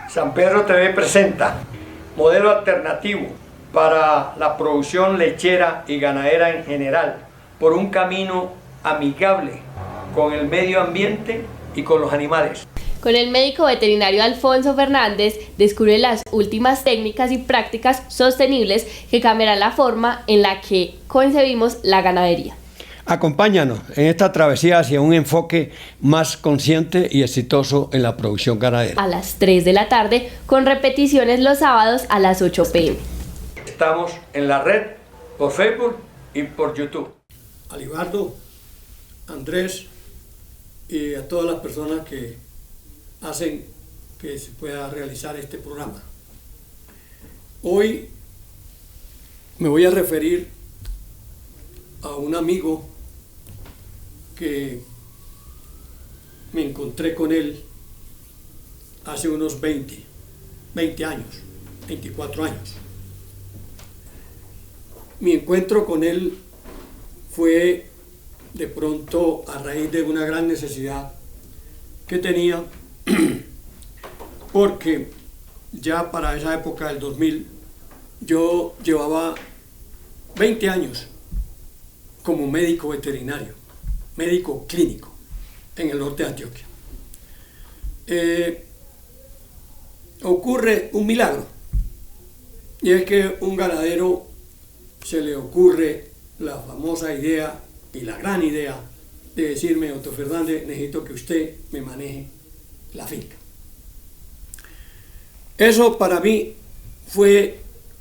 San Pedro TV presenta modelo alternativo para la producción lechera y ganadera en general, por un camino amigable con el medio ambiente y con los animales. Con el médico veterinario Alfonso Fernández descubre las últimas técnicas y prácticas sostenibles que cambiarán la forma en la que concebimos la ganadería. Acompáñanos en esta travesía hacia un enfoque más consciente y exitoso en la producción ganadera. A las 3 de la tarde, con repeticiones los sábados a las 8 p.m. Estamos en la red por Facebook y por YouTube. Alibardo, Andrés y a todas las personas que hacen que se pueda realizar este programa. Hoy me voy a referir a un amigo que me encontré con él hace unos 20 años, 24 años. Mi encuentro con él fue de pronto a raíz de una gran necesidad que tenía, porque ya para esa época del 2000 yo llevaba 20 años como médico veterinario, médico clínico en el norte de Antioquia. Ocurre un milagro, y es que un ganadero se le ocurre la famosa idea y la gran idea de decirme: Otto Fernández, necesito que usted me maneje la finca. Eso para mí fue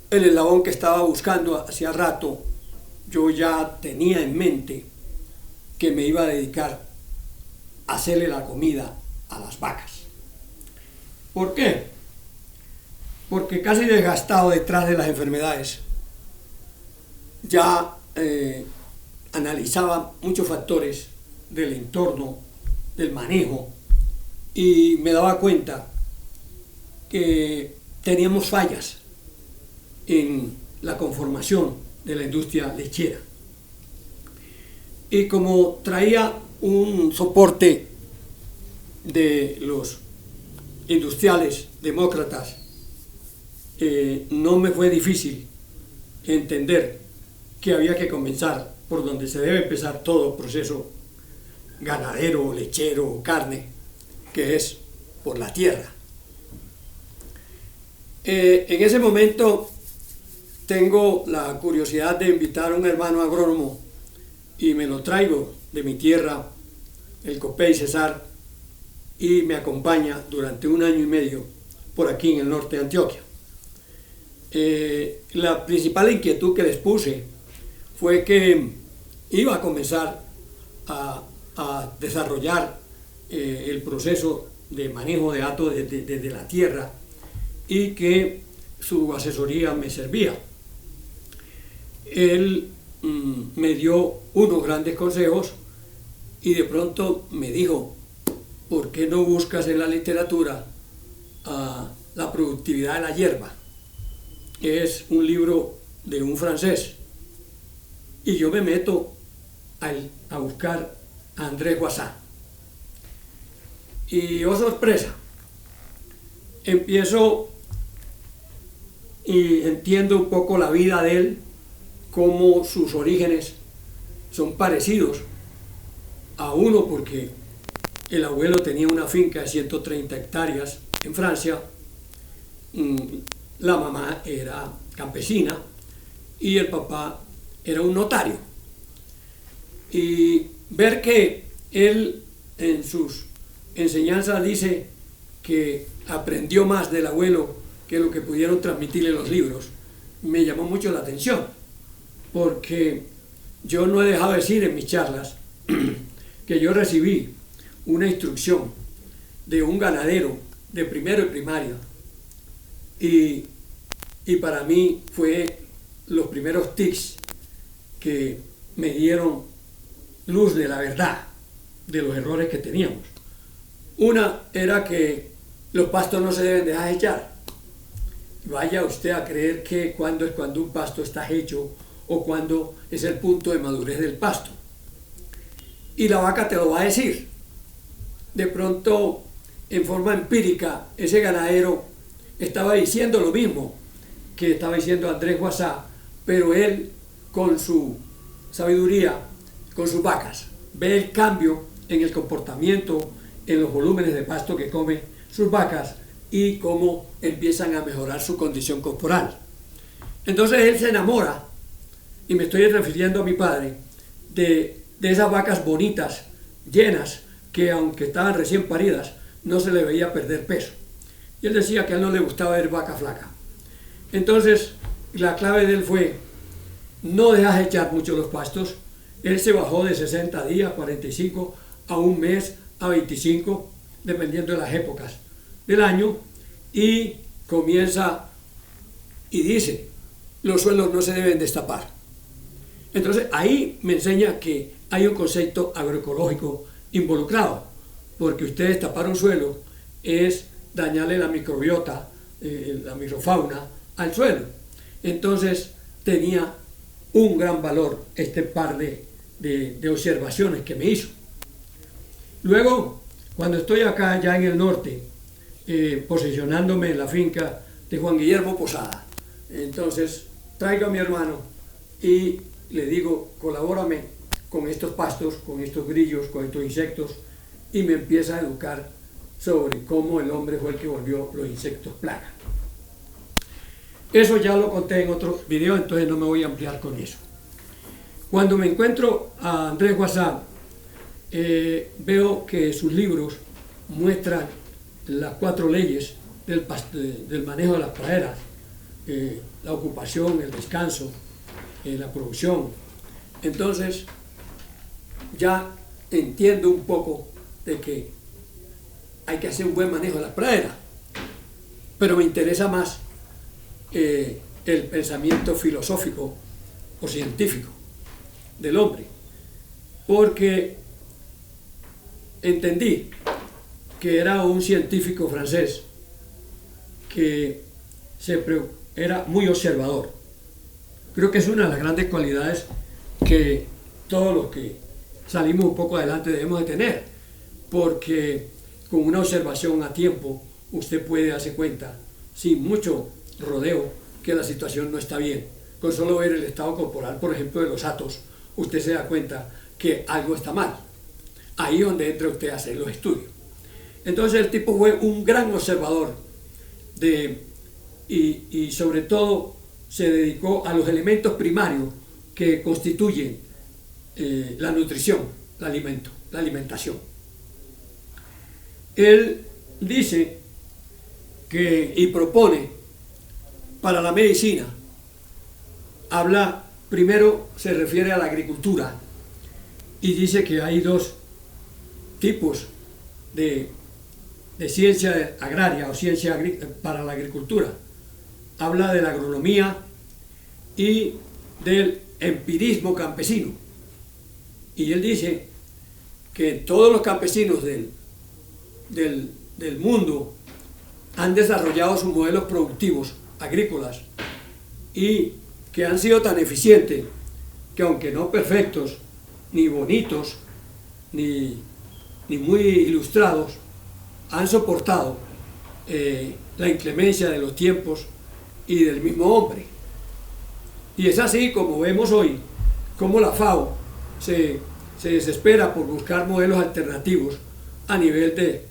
el eslabón que estaba buscando hacía rato. Yo ya tenía en mente que me iba a dedicar a hacerle la comida a las vacas. ¿Por qué? Porque casi desgastado detrás de las enfermedades, ya analizaba muchos factores del entorno, del manejo, y me daba cuenta que teníamos fallas en la conformación de la industria lechera. Y como traía un soporte de los industriales demócratas, no me fue difícil entender que había que comenzar por donde se debe empezar todo proceso ganadero, lechero o carne, que es por la tierra. En ese momento tengo la curiosidad de invitar a un hermano agrónomo y me lo traigo de mi tierra, el Copey Cesar, y me acompaña durante 1 año y medio por aquí en el norte de Antioquia. La principal inquietud que les puse fue que iba a comenzar a desarrollar el proceso de manejo de datos desde la tierra, y que su asesoría me servía. Él me dio unos grandes consejos y de pronto me dijo: ¿por qué no buscas en la literatura la productividad de la hierba? Es un libro de un francés. Y yo me meto a buscar a Andrés Guassá. Y oh sorpresa, empiezo y entiendo un poco la vida de él, cómo sus orígenes son parecidos a uno, porque el abuelo tenía una finca de 130 hectáreas en Francia, la mamá era campesina y el papá era un notario. Y ver que él en sus enseñanzas dice que aprendió más del abuelo que lo que pudieron transmitirle los libros, me llamó mucho la atención, porque yo no he dejado de decir en mis charlas que yo recibí una instrucción de un ganadero de primero y primaria, y para mí fue los primeros tics que me dieron luz de la verdad de los errores que teníamos. Una era que los pastos no se deben dejar echar. Vaya usted a creer que cuando un pasto está hecho o cuando es el punto de madurez del pasto. Y la vaca te lo va a decir. De pronto, en forma empírica, ese ganadero estaba diciendo lo mismo que estaba diciendo Andrés Guasá, pero él con su sabiduría, con sus vacas, ve el cambio en el comportamiento, en los volúmenes de pasto que comen sus vacas y cómo empiezan a mejorar su condición corporal. Entonces él se enamora, y me estoy refiriendo a mi padre, de esas vacas bonitas, llenas, que aunque estaban recién paridas, no se le veía perder peso. Y él decía que a él no le gustaba ver vaca flaca. Entonces, la clave de él fue, no dejas echar mucho los pastos. Él se bajó de 60 días, 45, a un mes, a 25, dependiendo de las épocas del año, y comienza y dice, los suelos no se deben destapar. Entonces, ahí me enseña que hay un concepto agroecológico involucrado, porque usted destapar un suelo es dañarle la microbiota, la microfauna al suelo. Entonces tenía un gran valor este par de observaciones que me hizo. Luego, cuando estoy acá ya en el norte, posicionándome en la finca de Juan Guillermo Posada, entonces traigo a mi hermano y le digo, colabórame con estos pastos, con estos grillos, con estos insectos, y me empieza a educar sobre cómo el hombre fue el que volvió los insectos plaga. Eso ya lo conté en otro video, entonces no me voy a ampliar con eso. Cuando me encuentro a Andrés Guasá, veo que sus libros muestran las 4 leyes del manejo de las praderas, la ocupación, el descanso, la producción. Entonces ya entiendo un poco de que hay que hacer un buen manejo de las praderas, pero me interesa más el pensamiento filosófico o científico del hombre, porque entendí que era un científico francés que era muy observador. Creo que es una de las grandes cualidades que todos los que salimos un poco adelante debemos de tener, porque con una observación a tiempo usted puede darse cuenta, sin mucho rodeo, que la situación no está bien. Con solo ver el estado corporal, por ejemplo, de los hatos, usted se da cuenta que algo está mal. Ahí es donde entra usted a hacer los estudios. Entonces el tipo fue un gran observador y sobre todo se dedicó a los elementos primarios que constituyen la nutrición, el alimento, la alimentación. Él dice que, y propone para la medicina, primero se refiere a la agricultura y dice que hay 2 tipos de ciencia agraria o ciencia para la agricultura. Habla de la agronomía y del empirismo campesino. Y él dice que todos los campesinos del mundo han desarrollado sus modelos productivos agrícolas y que han sido tan eficientes que, aunque no perfectos, ni bonitos, ni muy ilustrados, han soportado la inclemencia de los tiempos y del mismo hombre. Y es así como vemos hoy, como la FAO se desespera por buscar modelos alternativos a nivel de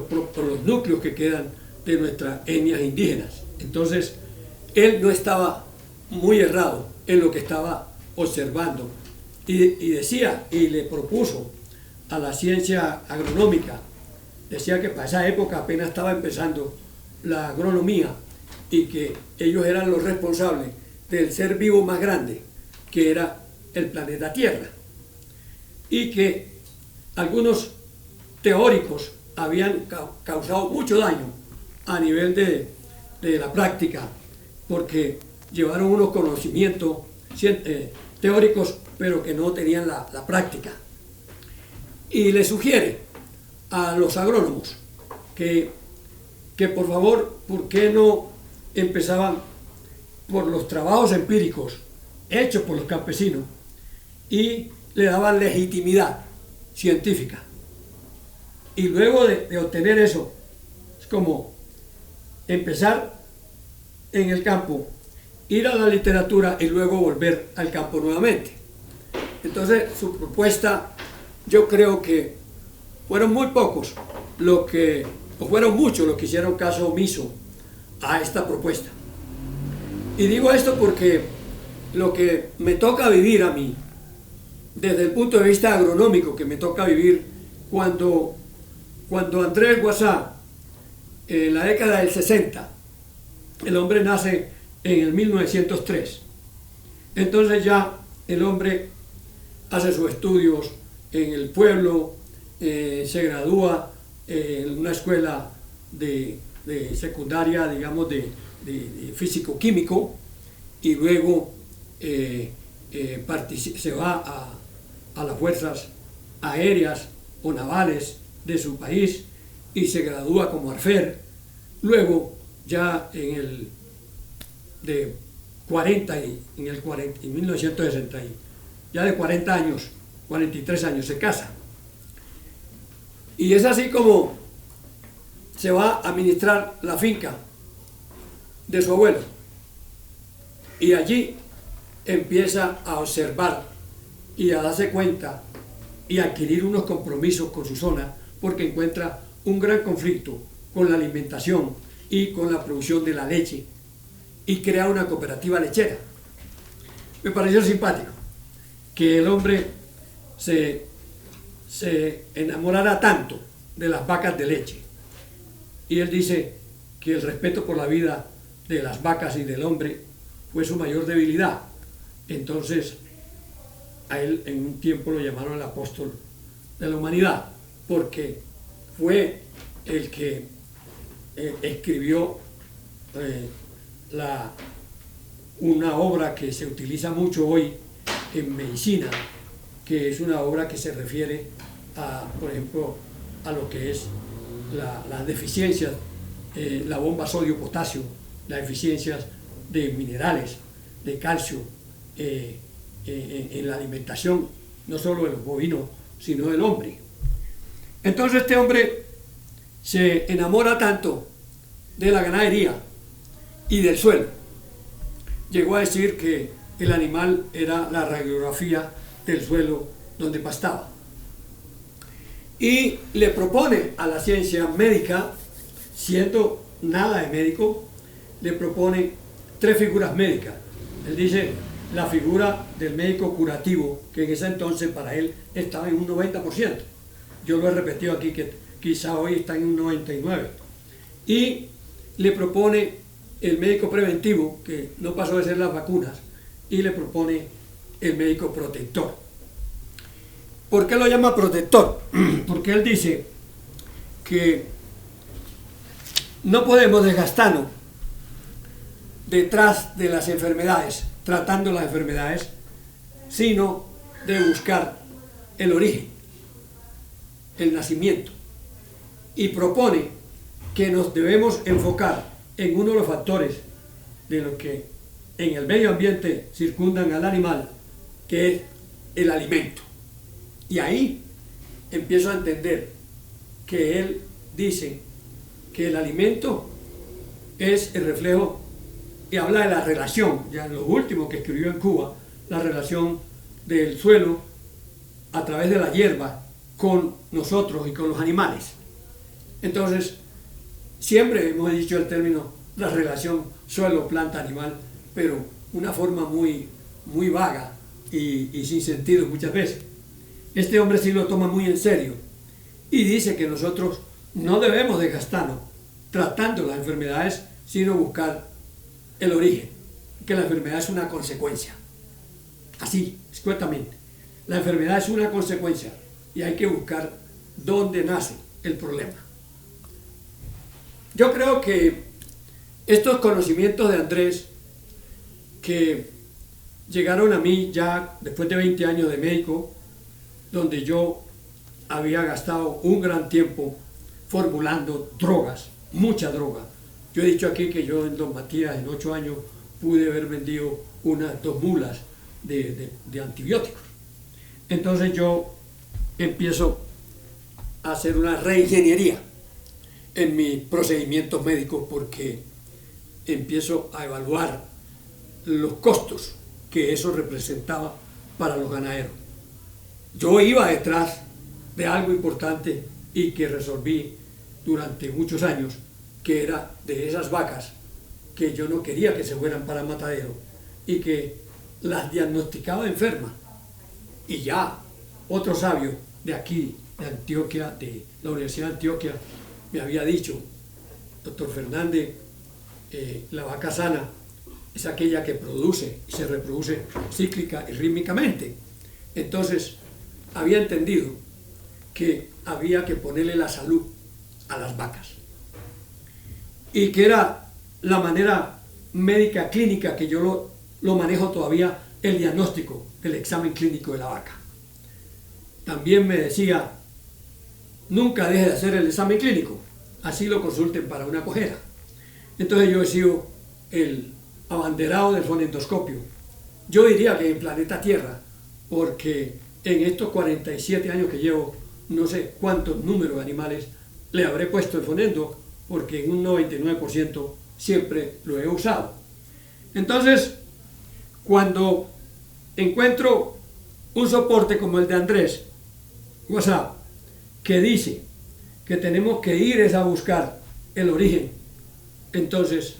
por los núcleos que quedan de nuestras etnias indígenas. Entonces, él no estaba muy errado en lo que estaba observando y decía, y le propuso a la ciencia agronómica, decía que para esa época apenas estaba empezando la agronomía y que ellos eran los responsables del ser vivo más grande, que era el planeta Tierra, y que algunos teóricos habían causado mucho daño a nivel de la práctica, porque llevaron unos conocimientos teóricos, pero que no tenían la práctica. Y le sugiere a los agrónomos que por favor, ¿por qué no empezaban por los trabajos empíricos hechos por los campesinos y le daban legitimidad científica? Y luego de obtener eso, es como empezar en el campo, ir a la literatura y luego volver al campo nuevamente. Entonces su propuesta, yo creo que fueron muy pocos o fueron muchos los que hicieron caso omiso a esta propuesta. Y digo esto porque lo que me toca vivir a mí, desde el punto de vista agronómico, que me toca vivir cuando Andrés Guasá, en la década del 60, el hombre nace en el 1903, entonces ya el hombre hace sus estudios en el pueblo, se gradúa en una escuela de secundaria, digamos, de físico-químico, y luego se va a las fuerzas aéreas o navales de su país y se gradúa como alfér. Luego ya en 1960, ya de 40 años, 43 años, se casa. Y es así como se va a administrar la finca de su abuelo. Y allí empieza a observar y a darse cuenta y a adquirir unos compromisos con su zona, porque encuentra un gran conflicto con la alimentación y con la producción de la leche, y crea una cooperativa lechera. Me pareció simpático que el hombre se enamorara tanto de las vacas de leche, y él dice que el respeto por la vida de las vacas y del hombre fue su mayor debilidad. Entonces a él en un tiempo lo llamaron el apóstol de la humanidad, porque fue el que escribió una obra que se utiliza mucho hoy en medicina, que es una obra que se refiere por ejemplo, a lo que es las deficiencias, la bomba sodio-potasio, las deficiencias de minerales, de calcio, en la alimentación, no solo de los bovinos, sino del hombre. Entonces este hombre se enamora tanto de la ganadería y del suelo. Llegó a decir que el animal era la radiografía del suelo donde pastaba. Y le propone a la ciencia médica, siendo nada de médico, le propone 3 figuras médicas. Él dice la figura del médico curativo, que en ese entonces para él estaba en un 90%. Yo lo he repetido aquí, que quizá hoy está en un 99%. Y le propone el médico preventivo, que no pasó de ser las vacunas, y le propone el médico protector. ¿Por qué lo llama protector? Porque él dice que no podemos desgastarnos detrás de las enfermedades, tratando las enfermedades, sino de buscar el origen, el nacimiento. Y propone que nos debemos enfocar en uno de los factores de lo que en el medio ambiente circundan al animal, que es el alimento. Y ahí empiezo a entender que él dice que el alimento es el reflejo, y habla de la relación, ya en lo último que escribió en Cuba, la relación del suelo a través de la hierba con nosotros y con los animales. Entonces, siempre hemos dicho el término la relación suelo-planta-animal, pero una forma muy vaga y sin sentido muchas veces. Este hombre sí lo toma muy en serio y dice que nosotros no debemos desgastarnos tratando las enfermedades, sino buscar el origen, que la enfermedad es una consecuencia. Así, escuetamente. La enfermedad es una consecuencia y hay que buscar dónde nace el problema. Yo creo que estos conocimientos de Andrés, que llegaron a mí ya después de 20 años de médico, donde yo había gastado un gran tiempo formulando drogas, mucha droga. Yo he dicho aquí que yo en Don Matías en 8 años pude haber vendido unas 2 mulas de antibióticos. Entonces yo empiezo a hacer una reingeniería en mis procedimientos médicos, porque empiezo a evaluar los costos que eso representaba para los ganaderos. Yo iba detrás de algo importante y que resolví durante muchos años, que era de esas vacas que yo no quería que se fueran para el matadero y que las diagnosticaba enfermas. Y ya otro sabio de aquí, de Antioquia, de la Universidad de Antioquia, me había dicho: doctor Fernández, la vaca sana es aquella que produce y se reproduce cíclica y rítmicamente. Entonces había entendido que había que ponerle la salud a las vacas y que era la manera médica clínica que yo lo manejo todavía, el diagnóstico, el examen clínico de la vaca. También me decía: nunca deje de hacer el examen clínico, así lo consulten para una cojera. Entonces yo he sido el abanderado del fonendoscopio. Yo diría que en planeta Tierra, porque en estos 47 años que llevo, no sé cuántos números de animales le habré puesto el fonendo, porque en un 99% siempre lo he usado. Entonces, cuando encuentro un soporte como el de Andrés WhatsApp, que dice que tenemos que ir a buscar el origen, entonces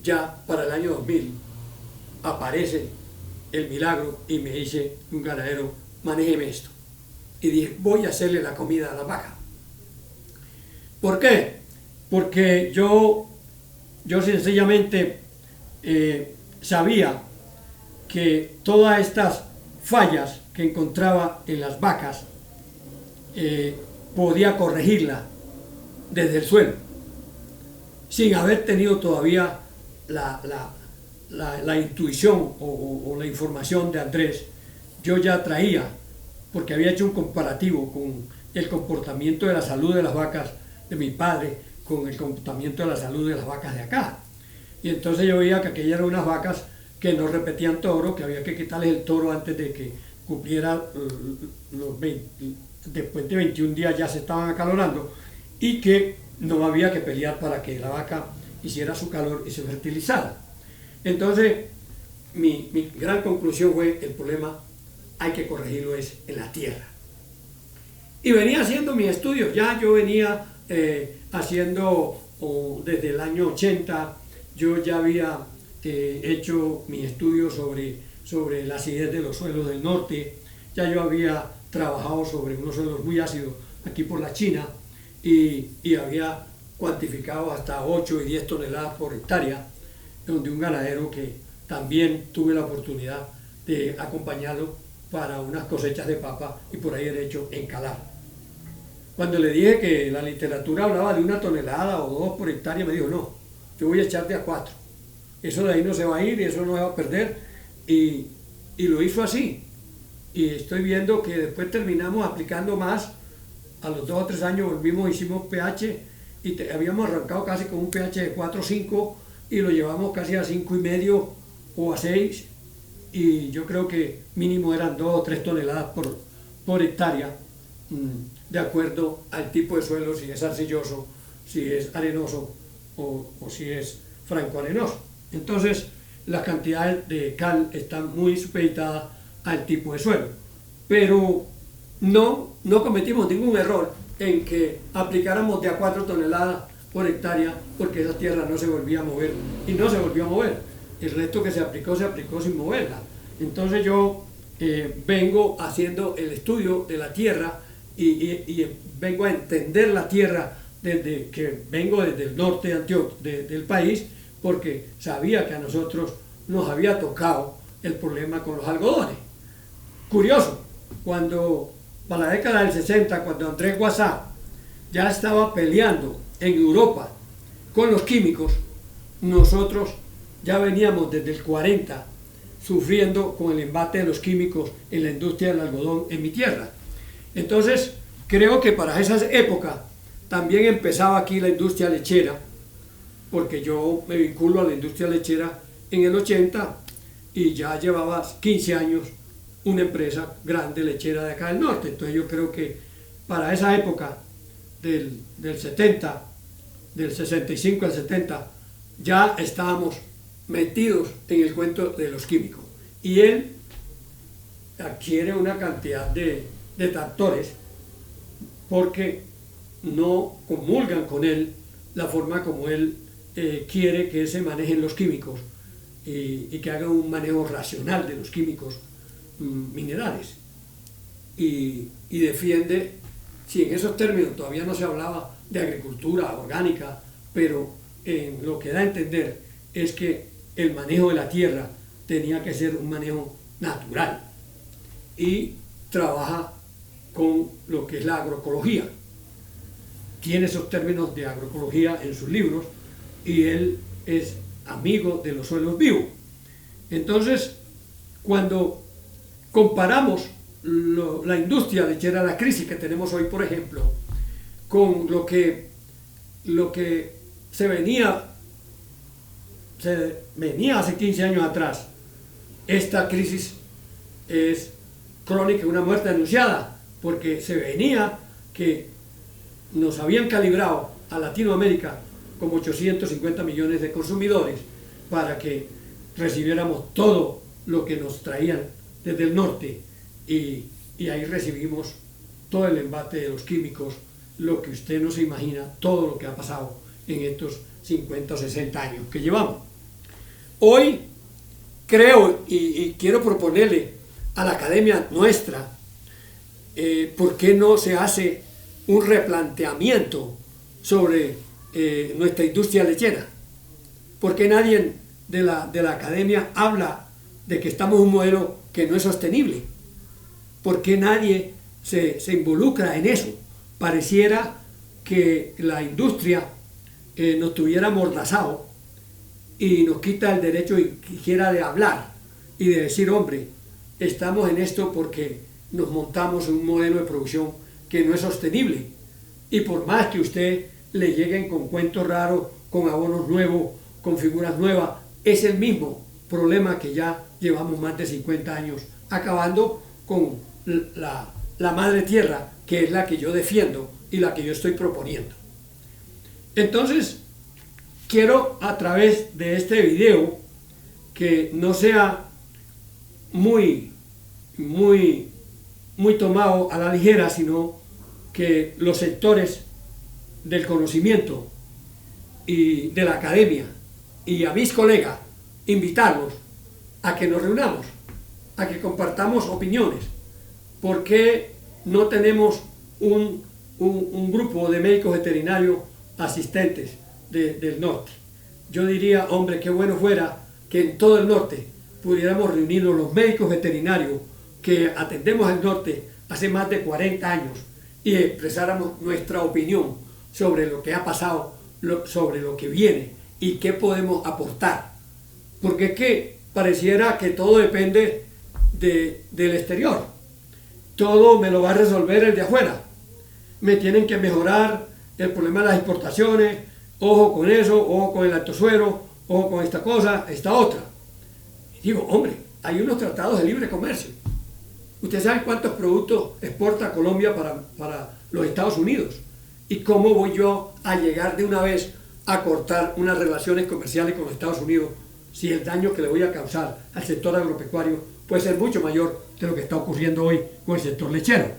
ya para el año 2000 aparece el milagro y me dice un ganadero: manéjeme esto. Y dije: voy a hacerle la comida a la vaca. ¿Por qué? Porque yo sencillamente sabía que todas estas fallas que encontraba en las vacas podía corregirlas desde el suelo, sin haber tenido todavía la intuición o la información de Andrés. Yo ya traía, porque había hecho un comparativo con el comportamiento de la salud de las vacas de mi padre con el comportamiento de la salud de las vacas de acá. Y entonces yo veía que aquellas eran unas vacas que no repetían toro, que había que quitarles el toro antes de que cumpliera los 20, después de 21 días ya se estaban acalorando, y que no había que pelear para que la vaca hiciera su calor y se fertilizara. Entonces mi gran conclusión fue: el problema hay que corregirlo es en la tierra. Y venía haciendo mis estudios, ya yo venía haciendo desde el año 80, yo ya había hecho mis estudios sobre la acidez de los suelos del norte, ya yo había trabajado sobre unos suelos muy ácidos aquí por la China y había cuantificado hasta 8 y 10 toneladas por hectárea, donde un ganadero que también tuve la oportunidad de acompañarlo para unas cosechas de papa y por ahí derecho en Calar. Cuando le dije que la literatura hablaba de 1 tonelada o 2 por hectárea, me dijo: no, yo voy a echarte a 4. Eso de ahí no se va a ir y eso no se va a perder. Y lo hizo así. Y estoy viendo que después terminamos aplicando más. A los 2 o 3 años volvimos, hicimos pH y habíamos arrancado casi con un pH de 4 o 5 y lo llevamos casi a 5,5 o a 6. Y yo creo que mínimo eran 2 o 3 toneladas por hectárea, de acuerdo al tipo de suelo, si es arcilloso, si es arenoso o si es francoarenoso. Entonces las cantidades de cal están muy supeditadas al tipo de suelo, pero no cometimos ningún error en que aplicáramos de a 4 toneladas por hectárea, porque esa tierra no se volvía a mover y no se volvió a mover. El resto que se aplicó sin moverla. Entonces yo vengo haciendo el estudio de la tierra y vengo a entender la tierra desde que vengo desde el norte de Antioquia, del país, porque sabía que a nosotros nos había tocado el problema con los algodones. Curioso, cuando para la década del 60, cuando Andrés WhatsApp ya estaba peleando en Europa con los químicos, nosotros ya veníamos desde el 40 sufriendo con el embate de los químicos en la industria del algodón en mi tierra. Entonces creo que para esas épocas también empezaba aquí la industria lechera, porque yo me vinculo a la industria lechera en el 80 y ya llevaba 15 años una empresa grande lechera de acá del norte. Entonces yo creo que para esa época del 70, del 65 al 70, ya estábamos metidos en el cuento de los químicos. Y él adquiere una cantidad de detractores porque no comulgan con él la forma como él quiere que se manejen los químicos y que haga un manejo racional de los químicos minerales. Y defiende, si en esos términos todavía no se hablaba de agricultura orgánica, pero en lo que da a entender es que el manejo de la tierra tenía que ser un manejo natural, y trabaja con lo que es la agroecología. Tiene esos términos de agroecología en sus libros y él es amigo de los suelos vivos. Entonces, cuando comparamos la industria lechera, la crisis que tenemos hoy, por ejemplo, con lo que se venía hace 15 años atrás, esta crisis es crónica, una muerte anunciada, porque se venía que nos habían calibrado a Latinoamérica como 850 millones de consumidores para que recibiéramos todo lo que nos traían desde el norte, y ahí recibimos todo el embate de los químicos, lo que usted no se imagina, todo lo que ha pasado en estos 50 o 60 años que llevamos. Hoy creo y quiero proponerle a la academia nuestra, ¿por qué no se hace un replanteamiento sobre nuestra industria lechera? ¿Por qué nadie de la academia habla de que estamos en un modelo que no es sostenible? ¿Por qué nadie se involucra en eso? Pareciera que la industria nos tuviera amordazado y nos quita el derecho siquiera de hablar y de decir, hombre, estamos en esto porque nos montamos en un modelo de producción que no es sostenible, y por más que usted le lleguen con cuentos raros, con abonos nuevos, con figuras nuevas, es el mismo problema que ya llevamos más de 50 años acabando con la madre tierra, que es la que yo defiendo y la que yo estoy proponiendo. Entonces, quiero, a través de este video, que no sea muy tomado a la ligera, sino que los sectores del conocimiento y de la academia y a mis colegas, invitarlos a que nos reunamos, a que compartamos opiniones. ¿Por qué no tenemos un grupo de médicos veterinarios asistentes del norte? Yo diría, hombre, qué bueno fuera que en todo el norte pudiéramos reunirnos los médicos veterinarios que atendemos al norte hace más de 40 años y expresáramos nuestra opinión sobre lo que ha pasado, sobre lo que viene y qué podemos aportar. Porque es que pareciera que todo depende del exterior. Todo me lo va a resolver el de afuera. Me tienen que mejorar el problema de las exportaciones, ojo con eso, ojo con el lactosuero, ojo con esta cosa, esta otra. Y digo, hombre, hay unos tratados de libre comercio. ¿Usted sabe cuántos productos exporta Colombia para los Estados Unidos? ¿Y cómo voy yo a llegar de una vez a cortar unas relaciones comerciales con los Estados Unidos si el daño que le voy a causar al sector agropecuario puede ser mucho mayor de lo que está ocurriendo hoy con el sector lechero?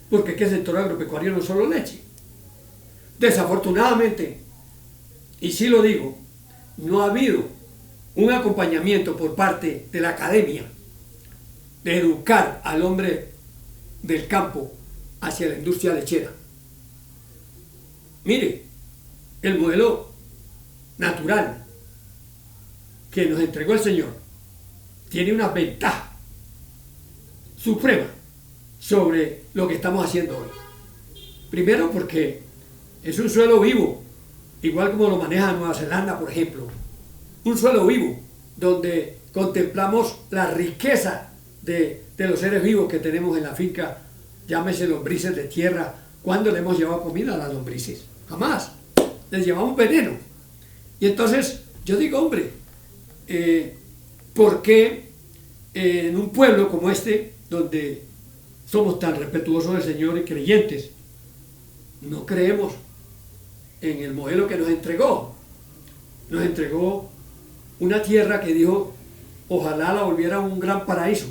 Porque es que el sector agropecuario no es solo leche. Desafortunadamente, y sí lo digo, no ha habido un acompañamiento por parte de la academia de educar al hombre del campo hacia la industria lechera. Mire, el modelo natural que nos entregó el Señor tiene una ventaja suprema sobre lo que estamos haciendo hoy. Primero porque es un suelo vivo, igual como lo maneja Nueva Zelanda, por ejemplo. Un suelo vivo, donde contemplamos la riqueza de los seres vivos que tenemos en la finca, llámese lombrices de tierra. ¿Cuándo le hemos llevado comida a las lombrices? Jamás. Les llevamos veneno. Y entonces yo digo, hombre, ¿por qué en un pueblo como este, donde somos tan respetuosos del Señor y creyentes, no creemos en el modelo que nos entregó? nos entregó una tierra que dijo, ojalá la volviera un gran paraíso.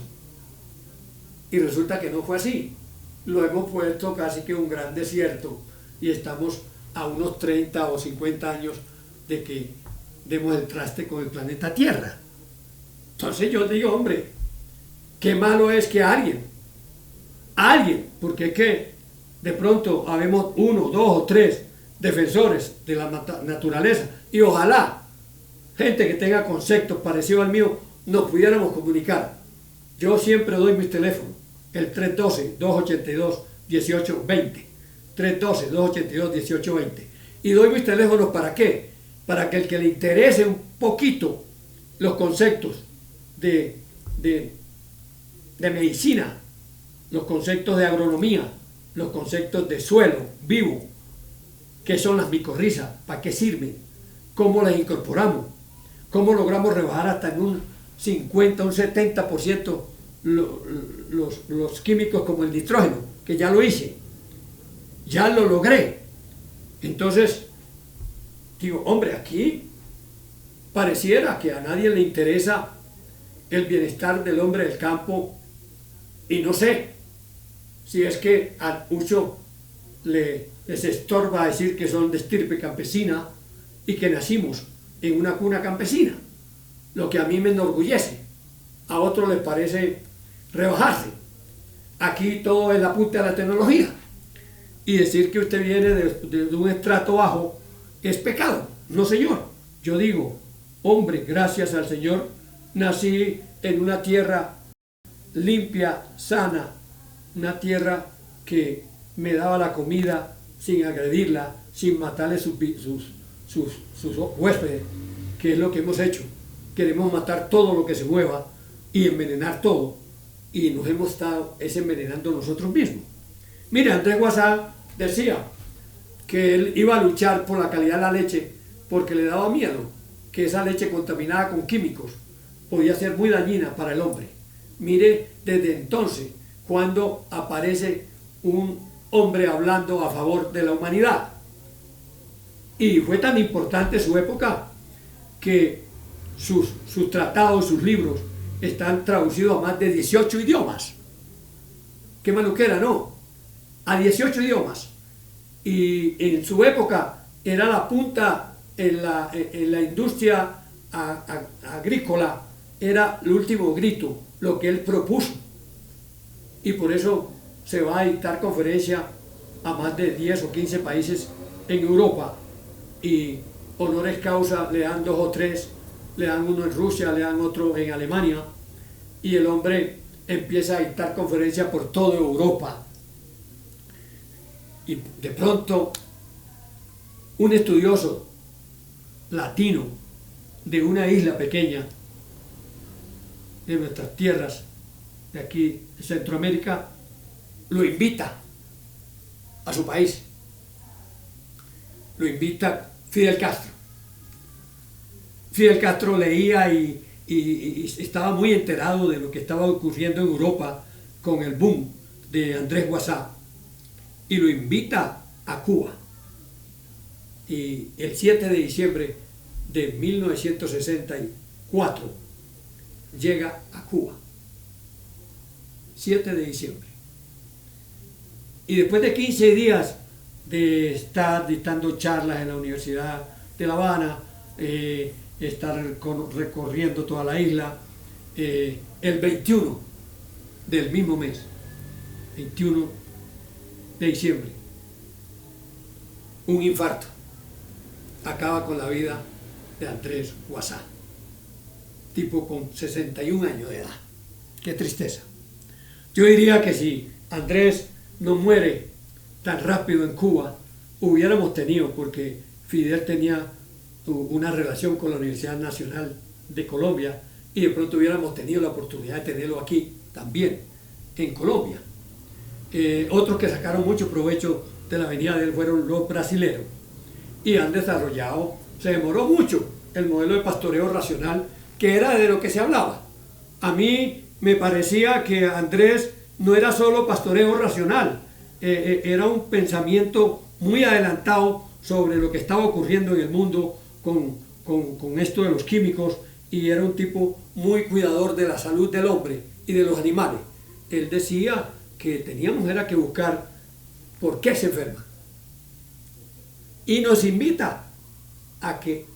Y resulta que no fue así. Lo hemos puesto casi que un gran desierto y estamos a unos 30 o 50 años de que demos el traste con el planeta Tierra. Entonces yo digo, hombre, qué malo es que alguien, porque es que de pronto habemos 1, 2 o 3 defensores de la naturaleza y ojalá gente que tenga conceptos parecidos al mío nos pudiéramos comunicar. Yo siempre doy mis teléfonos, el 312-282-1820, 312-282-1820, y doy mis teléfonos ¿para qué? Para que el que le interese un poquito los conceptos de medicina, los conceptos de agronomía, los conceptos de suelo vivo, qué son las micorrizas, para qué sirven, cómo las incorporamos, cómo logramos rebajar hasta en un 50, un 70% los químicos como el nitrógeno, que ya lo hice, ya lo logré. Entonces, digo, hombre, aquí pareciera que a nadie le interesa el bienestar del hombre del campo, y no sé si es que a mucho les estorba decir que son de estirpe campesina y que nacimos en una cuna campesina, lo que a mí me enorgullece, a otros les parece rebajarse. Aquí todo es la punta de la tecnología, y decir que usted viene de un estrato bajo es pecado. No, señor, yo digo, hombre, gracias al Señor nací en una tierra limpia, sana, una tierra que me daba la comida sin agredirla, sin matarle sus huéspedes, que es lo que hemos hecho. Queremos matar todo lo que se mueva y envenenar todo, y nos hemos estado envenenando nosotros mismos. Mire, Andrés Guasá decía que él iba a luchar por la calidad de la leche porque le daba miedo que esa leche contaminada con químicos podía ser muy dañina para el hombre. Mire, desde entonces, cuando aparece un hombre hablando a favor de la humanidad. Y fue tan importante su época que sus tratados, sus libros, están traducidos a más de 18 idiomas. Qué maluquera, ¿no? A 18 idiomas. Y en su época era la punta en la industria agrícola, era el último grito, lo que él propuso. Y por eso se va a dictar conferencia a más de 10 o 15 países en Europa, y honoris causa le dan 2 o 3, le dan uno en Rusia, le dan otro en Alemania, y el hombre empieza a dictar conferencias por toda Europa. Y de pronto un estudioso latino de una isla pequeña de nuestras tierras de aquí de Centroamérica lo invita a su país, lo invita Fidel Castro. Fidel Castro leía y estaba muy enterado de lo que estaba ocurriendo en Europa con el boom de Andrés Guasá, y lo invita a Cuba. Y el 7 de diciembre de 1964 llega a Cuba. 7 de diciembre. Y después de 15 días de estar dictando charlas en la Universidad de La Habana, estar recorriendo toda la isla, el 21 del mismo mes, 21 de diciembre, un infarto acaba con la vida de Andrés Guasá, tipo con 61 años de edad. Qué tristeza. Yo diría que si Andrés no muere tan rápido en Cuba, hubiéramos tenido, porque Fidel tenía una relación con la Universidad Nacional de Colombia, y de pronto hubiéramos tenido la oportunidad de tenerlo aquí también, en Colombia. Otros que sacaron mucho provecho de la venida de él fueron los brasileros, y han desarrollado, se demoró mucho, el modelo de pastoreo racional, que era de lo que se hablaba. A mí me parecía que Andrés no era solo pastoreo racional, era un pensamiento muy adelantado sobre lo que estaba ocurriendo en el mundo con con esto de los químicos, y era un tipo muy cuidador de la salud del hombre y de los animales. Él decía que teníamos era que buscar por qué se enferma. Y nos invita a que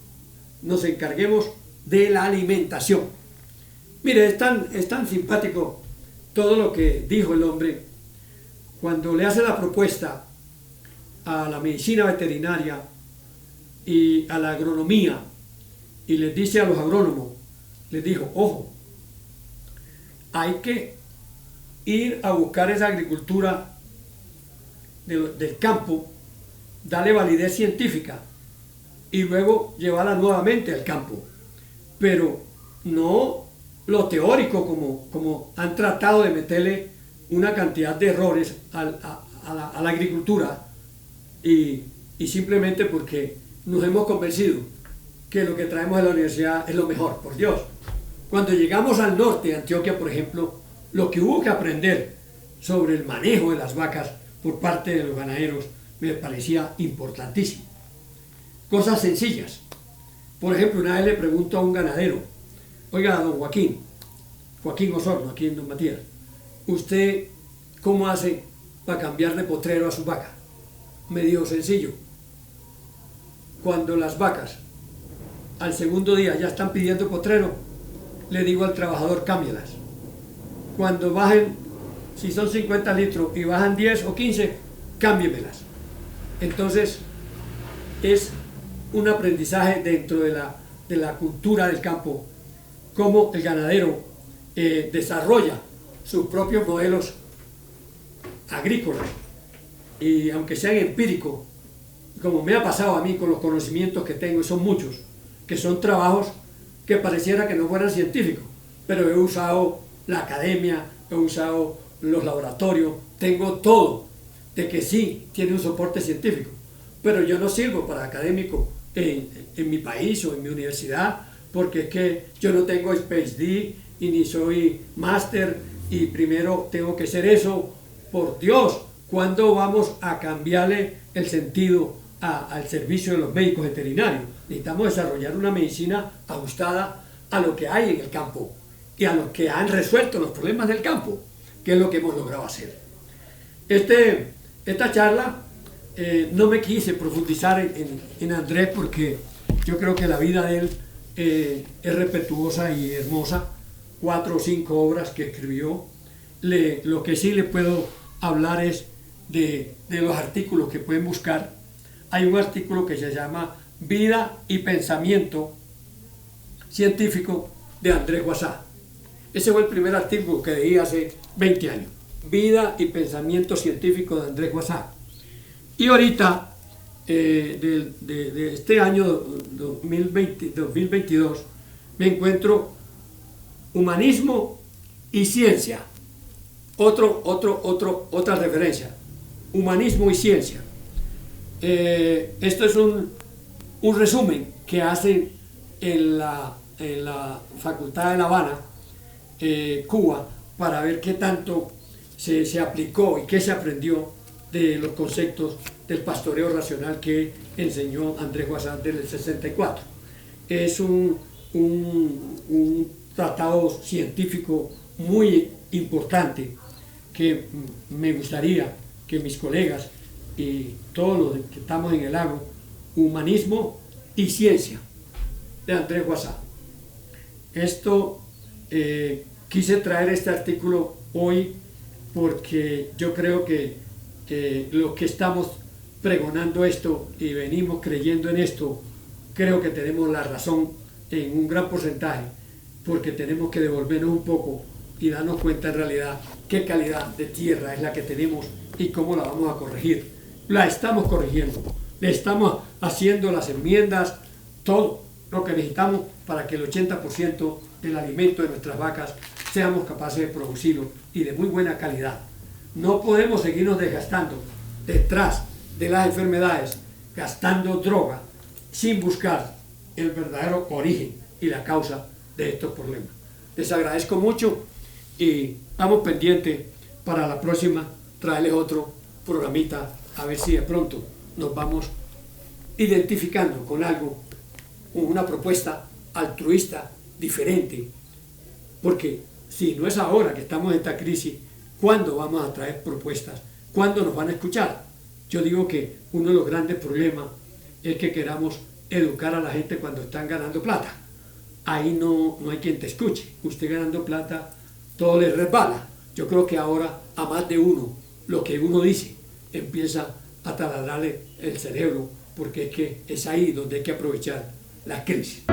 nos encarguemos de la alimentación. Mire, es tan simpático todo lo que dijo el hombre cuando le hace la propuesta a la medicina veterinaria y a la agronomía, y les dice a los agrónomos, les dijo, ojo, hay que ir a buscar esa agricultura del campo, darle validez científica y luego llevarla nuevamente al campo, pero no lo teórico como han tratado de meterle una cantidad de errores a la agricultura, y simplemente porque nos hemos convencido que lo que traemos de la universidad es lo mejor. Por Dios, cuando llegamos al norte de Antioquia, por ejemplo, lo que hubo que aprender sobre el manejo de las vacas por parte de los ganaderos me parecía importantísimo. Cosas sencillas. Por ejemplo, una vez le pregunto a un ganadero, oiga, don Joaquín Osorno, aquí en Don Matías, ¿usted cómo hace para cambiar de potrero a su vaca? Me dijo, sencillo, cuando las vacas al segundo día ya están pidiendo potrero, le digo al trabajador, cámbielas. Cuando bajen, si son 50 litros y bajan 10 o 15, cámbiemelas. Entonces, es un aprendizaje dentro de la cultura del campo, cómo el ganadero desarrolla sus propios modelos agrícolas, y aunque sean empíricos, como me ha pasado a mí con los conocimientos que tengo, y son muchos, que son trabajos que pareciera que no fueran científicos, pero he usado la academia, he usado los laboratorios, tengo todo de que sí tiene un soporte científico, pero yo no sirvo para académico en mi país o en mi universidad, porque es que yo no tengo PhD y ni soy máster, y primero tengo que ser eso. Por Dios, ¿cuándo vamos a cambiarle el sentido al servicio de los médicos veterinarios? Necesitamos desarrollar una medicina ajustada a lo que hay en el campo y a los que han resuelto los problemas del campo, que es lo que hemos logrado hacer. Esta charla no me quise profundizar en Andrés, porque yo creo que la vida de él es respetuosa y hermosa. 4 o 5 obras que escribió. Lo que sí le puedo hablar es de los artículos que pueden buscar. Hay un artículo que se llama Vida y Pensamiento Científico de Andrés Guasá. Ese fue el primer artículo que leí hace 20 años. Vida y Pensamiento Científico de Andrés Guasá. Y ahorita, de este año 2022, me encuentro Humanismo y Ciencia. Otra referencia. Humanismo y Ciencia. Esto es un resumen que hacen en la Facultad de La Habana, Cuba, para ver qué tanto se aplicó y qué se aprendió de los conceptos del pastoreo racional que enseñó Andrés Guasá desde el 64. Es un tratado científico muy importante que me gustaría que mis colegas y todos los que estamos en el agro, Humanismo y Ciencia, de Andrés Guasá. Quise traer este artículo hoy porque yo creo que los que estamos pregonando esto y venimos creyendo en esto, creo que tenemos la razón en un gran porcentaje, porque tenemos que devolvernos un poco y darnos cuenta en realidad qué calidad de tierra es la que tenemos y cómo la vamos a corregir. La estamos corrigiendo, le estamos haciendo las enmiendas, todo lo que necesitamos para que el 80% del alimento de nuestras vacas seamos capaces de producirlo, y de muy buena calidad. No podemos seguirnos desgastando detrás de las enfermedades, gastando droga, sin buscar el verdadero origen y la causa de estos problemas. Les agradezco mucho y vamos pendientes para la próxima, traerles otro programita, a ver si de pronto nos vamos identificando con algo una propuesta altruista diferente, porque si no es ahora que estamos en esta crisis, ¿cuándo vamos a traer propuestas? ¿Cuándo nos van a escuchar? Yo digo que uno de los grandes problemas es que queramos educar a la gente cuando están ganando plata. Ahí no hay quien te escuche. Usted ganando plata, todo le resbala. Yo creo que ahora a más de uno, lo que uno dice, empieza a taladrarle el cerebro, porque es que es ahí donde hay que aprovechar la crisis.